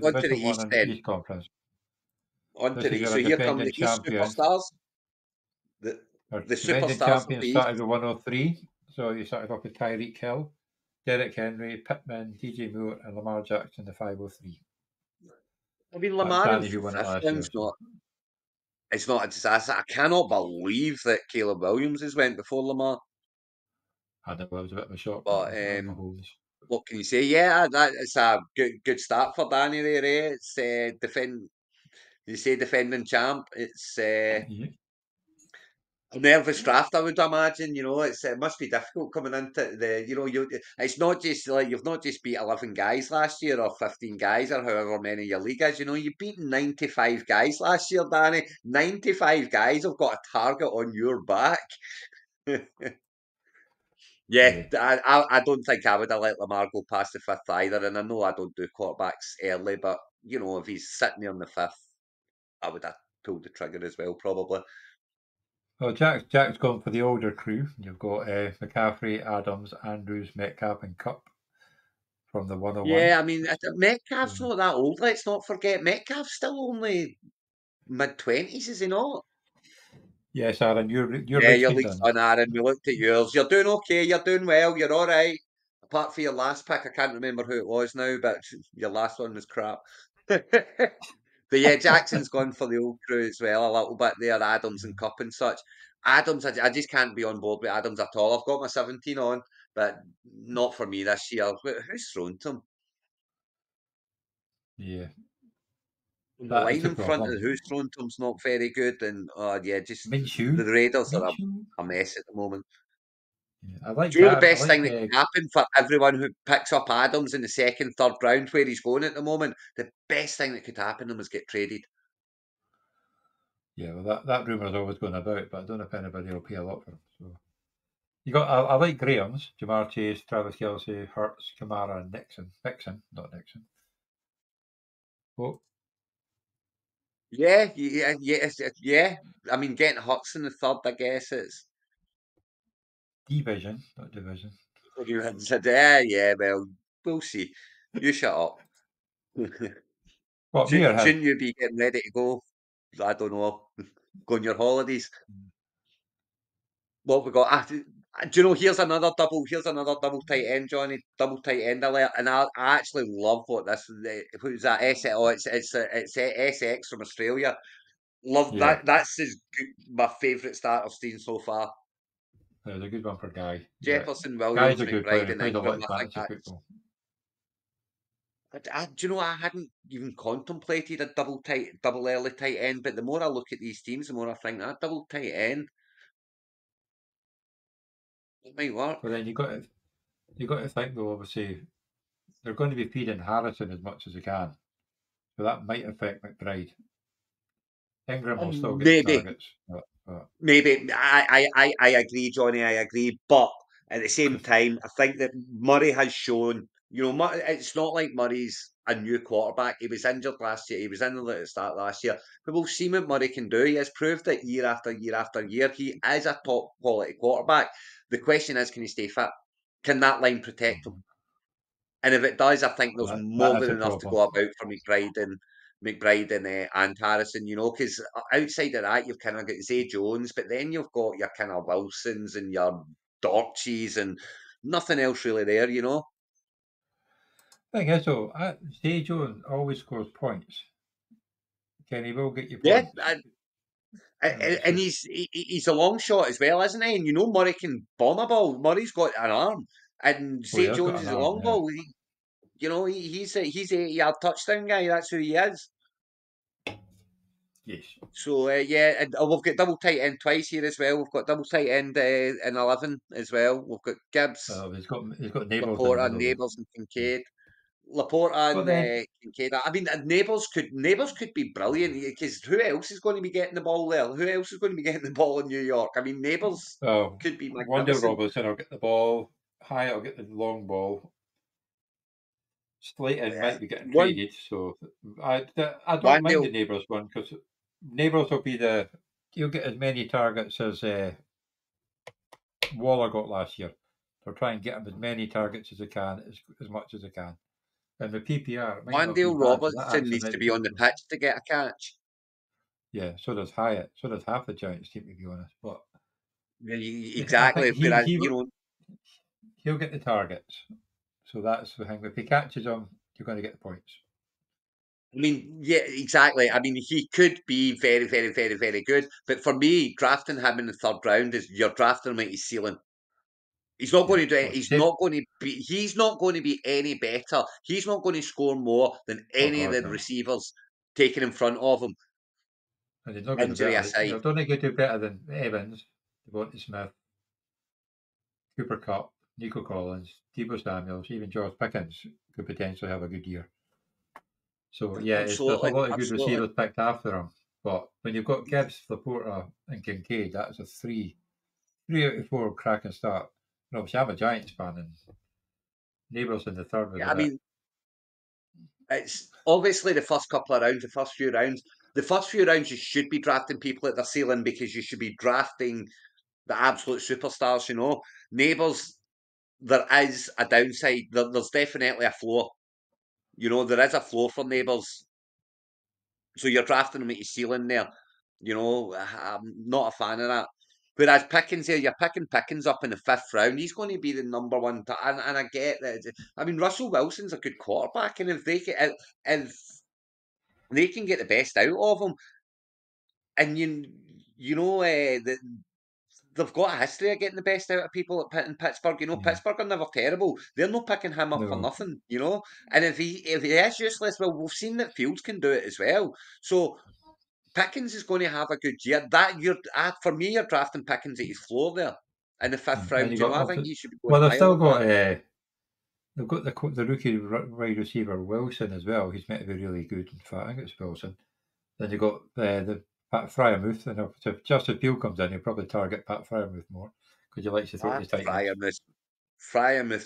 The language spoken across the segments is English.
onto the Division 1 East and then. East Conference. Onto This is the your So here come defending the East champions. superstars. The Our the defending superstars of champions the East. started with 103. So you started off with Tyreek Hill, Derek Henry, Pittman, DJ Moore, and Lamar Jackson, the 503. I mean, That's Lamar in Danny who won it fifth last year. round's not. It's not a disaster. I cannot believe that Caleb Williams has went before Lamar. I know it was a bit of a shock. But My holes. what can you say? Yeah, it's a good start for Danny there. It's You say defending champ. It's Yeah. a nervous draft, I would imagine. It must be difficult coming into the. It's not just like you've not just beat 11 guys last year or 15 guys or however many your league is. You've beaten 95 guys last year, Danny. 95 guys have got a target on your back. Yeah, I don't think I would have let Lamar go past the fifth either. And I know I don't do quarterbacks early, but if he's sitting there in the fifth, I would have pulled the trigger as well, probably. Well, Jack's gone for the older crew. You've got McCaffrey, Adams, Andrews, Metcalf, and Cup from the 101. Yeah, I mean, Metcalf's not that old. Let's not forget, Metcalf's still only mid-20s, is he not? Yes, Aaron, your Yeah, league's your been league's done. done, Aaron. We looked at yours. You're doing okay. You're doing well. You're all right. Apart from your last pick, I can't remember who it was now, but your last one was crap. But yeah, Jackson's gone for the old crew as well, a little bit there, Adams and Cup and such. Adams, I just can't be on board with Adams at all. I've got my 17 on, but not for me this year. Who's thrown to him? Yeah, The that is line the in front of problem. who's thrown to him's not very good, and yeah, just Minshew. the Raiders are Minshew. a mess at the moment. Yeah, I like Do you know the Gar. I best thing like. that can happen for everyone who picks up Adams in the second, third round where he's going at the moment? The best thing that could happen to him is get traded. Yeah, well, that rumor is always going about, but I don't know if anybody will pay a lot for him. So you got. I like Graham's, Jamar Chase, Travis Kelce, Hurts, Kamara, and Nixon. Not Nixon. Oh, Yeah, yeah. I mean, getting Hurts in the third, I guess it's. division, not division. You had said, yeah. Well, we'll see. You shut up. What Muir had? Shouldn't you be getting ready to go? I don't know. Go on your holidays. What we got? Do you know? Here's another double tight end, Johnny. Double tight end alert. And I actually love what this. Who's that? Oh, it's SX from Australia. Love Yeah, that. That's my favourite start I've seen so far. it was a good one for Guy. Yeah, Jefferson, Guy's Williams, a good player. McBride, He and plays a lot Ingram. of I think fantasy that's. football. Do you know? I hadn't even contemplated a double early tight end, but the more I look at these teams, the more I think that double tight end it might work. But then you got to think though. Obviously, they're going to be feeding Harrison as much as they can, so that might affect McBride. Ingram will still get the Maybe. targets, but Maybe I agree, Johnny. I agree, but at the same time, I think that Murray has shown. It's not like Murray's a new quarterback. He was injured last year. He was injured at the start last year. But we'll see what Murray can do. He has proved that year after year after year. He is a top quality quarterback. The question is, can he stay fit? Can that line protect him? And if it does, I think there's more that is than a enough to problem. go about for McBride and Harrison, because outside of that, you've kind of got Zay Jones, but then you've got your kind of Wilsons and your Dortchies and nothing else really there. Thing is, though, Zay Jones always scores points. Kenny will get you Yeah, points. and he's a long shot as well, isn't he? And Murray can bomb a ball. Murray's got an arm, and Well, he Zay has got Jones an is a arm, long yeah. ball. He's a 80-yard touchdown guy. That's who he is. Yes. So yeah, and we've got double tight end twice here as well. We've got double tight end in 11 as well. We've got Gibbs, He's got Neighbours in the Laporta, middle, though. Neighbours, and Kincaid. Laporta But and then, Kincaid. I mean, Neighbours could be brilliant because who else is going to be getting the ball there? Who else is going to be getting the ball in New York? I mean, Neighbours could be Wonder magnificent. Robertson will get the ball. Hyatt will get the long ball. Slayton might be getting One traded, so I don't one mind deal. the Neighbours one because Neighbours will be he'll get as many targets as Waller got last year. They'll try and get him as many targets as they can, as much as they can. And the PPR, it might not be Wandale bad, so that Robertson actually needs might to be be good on the for him. pitch to get a catch. Yeah, so does Hyatt. So does half the Giants team, to be honest. But I think Exactly. Whereas, he'll get the targets. So that's the thing. If he catches them, you're going to get the points. I mean, yeah, exactly. I mean, he could be very, very, very, very good. But for me, drafting him in the third round is you're drafting him at his ceiling. He's not Yeah. going to do it. Well, same. He's not going to be any better. He's not going to score more than Oh any of God, the no. receivers taken in front of him, And he's not going to be injury better. I aside. don't think he'll do better than Evans, Devontae Smith, Cooper Cup, Nico Collins, Debo Samuels, even George Pickens could potentially have a good year. So yeah, there's a Absolutely. lot of good Absolutely. receivers picked after him. But when you've got Gibbs, Laporta, and Kincaid, that's a three out of four cracking start. And obviously, I'm a Giants fan, and Neighbours in the third was Yeah, a I bit. mean, it's obviously the first couple of rounds, the first few rounds. The first few rounds, you should be drafting people at their ceiling because you should be drafting the absolute superstars, you know. Neighbours, there is a downside. There's definitely a floor. You know, there is a floor for Neighbours. So you're drafting them at your ceiling there. You know, I'm not a fan of that. Whereas Pickens here, you're picking Pickens up in the fifth round. He's going to be the number one. And I get that. I mean, Russell Wilson's a good quarterback, and if they can get the best out of him, and you know they've got a history of getting the best out of people in Pittsburgh. You know, Yeah, Pittsburgh are never terrible. They're not picking him up for no, nothing. You know, and if he is useless, well, we've seen that Fields can do it as well. So Pickens is going to have a good year. That you're for me, you're drafting Pickens at his floor there in the fifth and round. you You got know, I think you should be going well, they've higher still than got that. they've got the rookie wide receiver Wilson as well. He's meant to be really good. In fact, I think it's Wilson. Then you got the Pat Fryermuth, and if Justin Field comes in, he'll probably target Pat Fryermuth more because he likes to throw to Ah, his tight ends.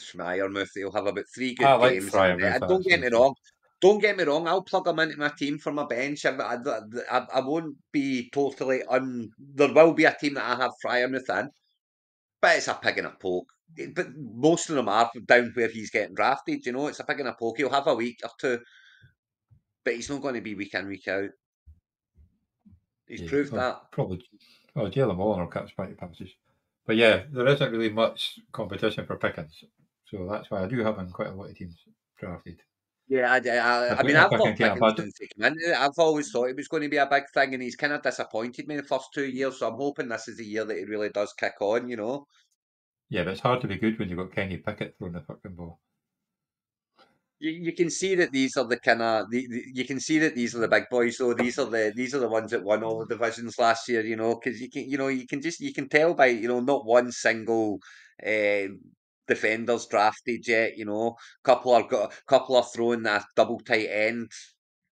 Schmeyermuth. He'll have about three I good like games, Fryermuth and don't get actually. me So wrong. Don't get me wrong. I'll plug him into my team for my bench. I won't be totally un. There will be a team that I have Fryermuth in, but it's a pig and a poke. But most of them are down where he's getting drafted. You know, it's a pig and a poke. He'll have a week or two, but he's not going to be week in week out. He's yeah, proved well, that. probably Jalen Warren will catch plenty of passes. But yeah, there isn't really much competition for Pickens, so that's why I do have him in quite a lot of teams drafted. Yeah, I mean, I'm I've picking loved kind of Pickens budget. since he came in. I've always thought it was going to be a big thing, and he's kind of disappointed me in the first 2 years. So I'm hoping this is the year that he really does kick on. You know, Yeah, but it's hard to be good when you've got Kenny Pickett throwing the fucking ball. you can see that these are the kind of you can see that these are the big boys. So these are the ones that won all the divisions last year. You know, because you can tell by not one single uh, defenders drafted yet. You know, couple are throwing that double tight end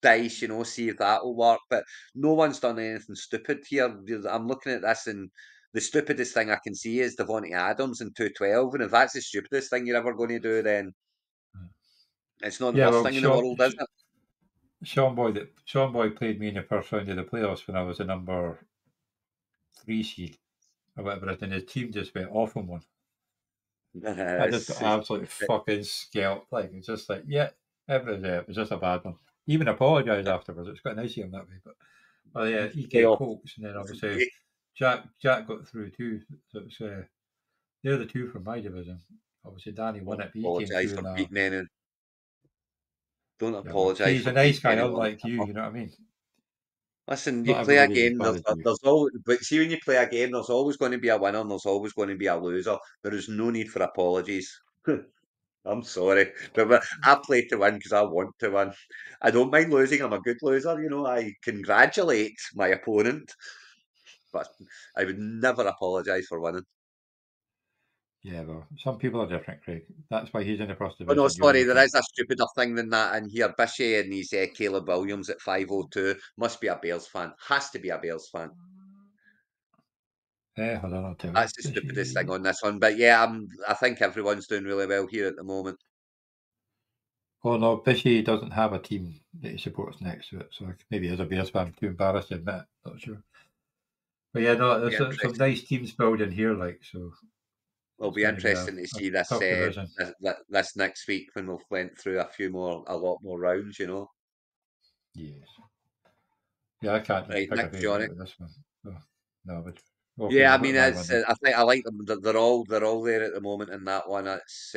dice, see if that will work. But no one's done anything stupid here. I'm looking at this, and the stupidest thing I can see is Devontae Adams in 212. And if that's the stupidest thing you're ever going to do, then it's not the Yeah, worst well, thing in the world, is it? Sean Boy played me in the first round of the playoffs when I was a number 3 seed or whatever, and his team just went off on one. I just got It's- absolutely fucking scalped. Like it's just like, yeah, it was just a bad one. He even apologised afterwards. It's quite nice of him that way. But yeah, EK Well, Colts, and then obviously Jack got through too. So it's they're the two from my division. Obviously Danny won don't it, but he came apologise through for in a beating any. Don't yeah. Well, see, apologise he's a for nice beating guy, anyone. unlike you. You know what I mean? Listen, you Not play a everybody's as game. bad as you. There's always, but see, when you play a game, there's always going to be a winner. And there's always going to be a loser. There is no need for apologies. I'm sorry, but I play to win because I want to win. I don't mind losing. I'm a good loser. I congratulate my opponent, but I would never apologise for winning. Yeah, well, some people are different, Craig. That's why he's in the first Oh no, division. You're in sorry, the there third. is a stupider thing than that in here. Bishy and he's Caleb Williams at 502. Must be a Bears fan. Has to be a Bears fan. Hold on, I'll tell you. That's the stupidest thing on this one. But yeah, I think everyone's doing really well here at the moment. Oh no, Bishy doesn't have a team that he supports next to it, so maybe as a Bears fan, I'm too embarrassed to admit it. Not sure. But yeah, no, Yeah, there's some interesting. nice teams building here, like so. It'll It's be going to be a interesting to see this tough division. this next week when we've went through a lot more rounds. Yes. Yeah, I can't Right, pick a next, favourite Johnny. with this one. No, but okay, Yeah, I what mean, have I won it's then? I think I like them. They're all there at the moment in that one. It's